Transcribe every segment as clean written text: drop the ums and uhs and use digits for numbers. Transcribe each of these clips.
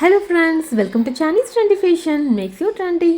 Hello friends, welcome to Chanish Trendy Fashion, makes you trendy.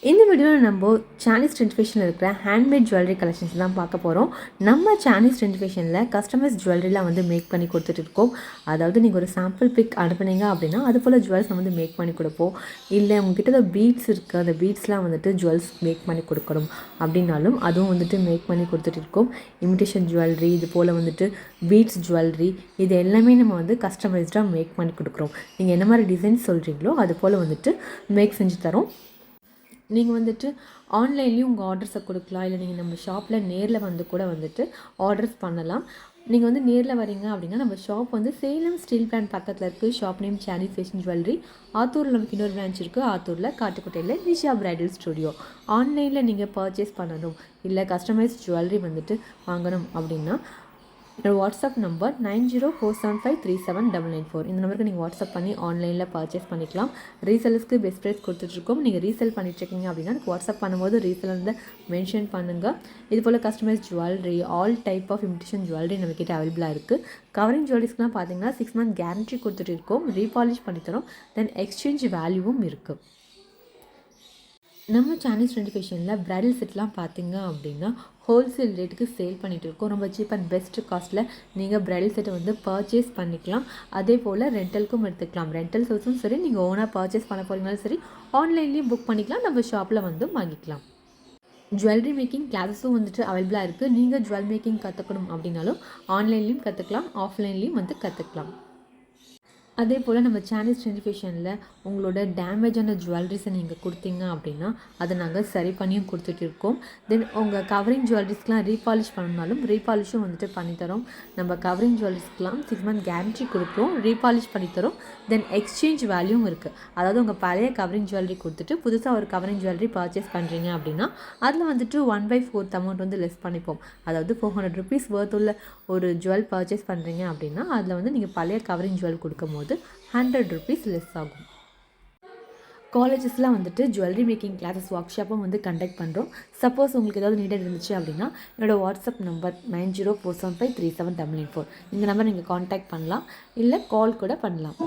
இந்த வீடியோவில் நம்ம சானிஷ் trend ஃபேஷனில் இருக்கிற ஹேண்ட்மேட் ஜுவல்லரி கலெக்ஷன்ஸ் தான் பார்க்க போகிறோம். நம்ம சானிஷ் ட்ரெண்ட் ஃபேஷனில் கஸ்டமைஸ் ஜுவல்லரிலாம் வந்து மேக் பண்ணி கொடுத்துட்டு இருக்கோம். அதாவது நீங்கள் ஒரு சாம்பிள் பிக் அனுப்புனீங்க அப்படின்னா அது போல் ஜுவல்ஸ் வந்து மேக் பண்ணி கொடுப்போம். இல்லை உங்ககிட்ட பீட்ஸ் இருக்குது, அந்த பீட்ஸ்லாம் வந்துட்டு ஜுவல்ஸ் மேக் பண்ணி கொடுக்கணும் அப்படின்னாலும் அதுவும் வந்துட்டு மேக் பண்ணி கொடுத்துட்டு இருக்கோம். இமிடேஷன் ஜுவல்லரி, இது போல் வந்துட்டு பீட்ஸ் ஜுவல்லரி, இது எல்லாமே நம்ம வந்து கஸ்டமைஸ்டாக மேக் பண்ணி கொடுக்குறோம். நீங்கள் என்ன மாதிரி டிசைன்ஸ் சொல்கிறீங்களோ அது போல் வந்துட்டு மேக் செஞ்சு தரோம். நீங்கள் வந்துட்டு ஆன்லைன்லேயும் உங்கள் ஆர்டர்ஸை கொடுக்கலாம். இல்லை நீங்கள் நம்ம ஷாப்பில் நேரில் வந்து கூட வந்துட்டு ஆர்டர்ஸ் பண்ணலாம். நீங்கள் வந்து நேரில் வரீங்க அப்படின்னா நம்ம ஷாப் வந்து சேலம் ஸ்டீல் பிளான்ட் பக்கத்தில் இருக்குது. ஷாப் நேம் சானிஷ் ஃபேஷன் ஜுவல்லரி. ஆத்தூரில் நமக்கு இன்னொரு பிரான்ச் இருக்குது. ஆத்தூரில் காட்டுக்கோட்டையில் நிஷா பிரைடல் ஸ்டுடியோ. ஆன்லைனில் நீங்கள் பர்ச்சேஸ் பண்ணணும் இல்லை கஸ்டமைஸ் ஜுவல்லரி வந்துட்டு வாங்கணும் அப்படின்னா என்னோடய வாட்ஸ்அப் நம்பர் 9047537994. இந்த நம்பருக்கு நீங்கள் வாட்ஸ்அப் பண்ணி ஆன்லைனில் பர்ச்சேஸ் பண்ணிக்கலாம். ரீசெல்லர்ஸ்க்கு பெஸ்ட் ப்ரைஸ் கொடுத்துட்ருக்கோம். நீங்கள் ரீசெல் பண்ணிட்டுருக்கீங்க அப்படின்னா எனக்கு வாட்ஸ்அப் பண்ணும்போது ரீசெல்லர் மென்ஷன் பண்ணுங்கள். இது போல் customise jewellery, all type of imitation jewellery நம்மக்கிட்ட அவைலபிளாக இருக்குது. கவரிங் ஜுவல்லரிஸ்க்குலாம் பார்த்தீங்கன்னா 6 month கேரண்டி கொடுத்துட்டு இருக்கோம். ரீபாலிஷ் பண்ணித்தரோம். தென் எக்ஸ்சேஞ்ச் வேல்யூவும் இருக்குது. நம்ம சானிஷ் ட்ரெண்ட் ஃபேஷனில் பிரைடல் செட்லாம் பார்த்தீங்க அப்படின்னா ஹோல்சேல் ரேட்டுக்கு சேல் பண்ணிகிட்டு இருக்கோம். ரொம்ப சீப் அண்ட் பெஸ்ட் காஸ்ட்டில் நீங்கள் பிரைடல் செட்டை வந்து பர்ச்சேஸ் பண்ணிக்கலாம். அதே போல் ரெண்டலுக்கும் எடுத்துக்கலாம். ரெண்டல் சோர்ஸும் சரி, நீங்கள் ஓனாக பர்ச்சேஸ் பண்ண போகிறீங்களும் சரி, ஆன்லைன்லேயும் புக் பண்ணிக்கலாம். நம்ம ஷாப்பில் வந்து வாங்கிக்கலாம். ஜுவல்லரி மேக்கிங் கிளாஸஸும் வந்துட்டு அவைலபிளாக இருக்குது. நீங்கள் ஜுவல் மேக்கிங் கற்றுக்கணும் அப்படின்னாலும் ஆன்லைன்லேயும் கற்றுக்கலாம், ஆஃப்லைன்லேயும் வந்து கற்றுக்கலாம். அதே போல் நம்ம சானிஷ் ட்ரெண்ட் ஃபேஷனில் உங்களோட டேமேஜான ஜுவல்லரிஸை நீங்கள் கொடுத்தீங்க அப்படின்னா அதை நாங்கள் சரி பண்ணியும் கொடுத்துட்டு இருக்கோம். தென் உங்கள் கவரிங் ஜுவல்லரிஸ்க்கெலாம் ரீபாலிஷ் பண்ணணுனாலும் ரீபாலிஷும் வந்துட்டு பண்ணித்தரோம். நம்ம கவரிங் ஜுவல்லரிஸ்க்கெலாம் 6 month கேரண்டி கொடுக்குறோம், ரீபாலிஷ் பண்ணித்தரோம். தென் எக்ஸ்சேஞ்ச் வேல்யூவும் இருக்குது. அதாவது உங்கள் பழைய கவரிங் ஜுவல்லரி கொடுத்துட்டு புதுசாக ஒரு கவரிங் ஜுவல்லரி பர்ச்சேஸ் பண்ணுறீங்க அப்படின்னா அதில் வந்துட்டு 1/4 அமௌண்ட் வந்து லெஸ் பண்ணிப்போம். அதாவது 400 rupees worth உள்ள ஒரு ஜுவல் பர்ச்சேஸ் பண்ணுறீங்க அப்படின்னா அதில் வந்து நீங்கள் பழைய கவரிங் ஜுவல் கொடுக்கும் போது 100 rupees லெஸ் ஆகும். காலேஜஸ்லாம் வந்துட்டு ஜுவல்லரி மேக்கிங் கிளாஸஸ் ஒர்க் ஷாப்பும் வந்து கண்டக்ட் பண்ணுறோம். சப்போஸ் உங்களுக்கு ஏதாவது நீடட் இருந்துச்சு அப்படின்னா என்னோடய வாட்ஸ்அப் நம்பர் 9047537994. இந்த நம்பர் நீங்கள் காண்டாக்ட் பண்ணலாம், இல்லை கால் கூட பண்ணலாம்.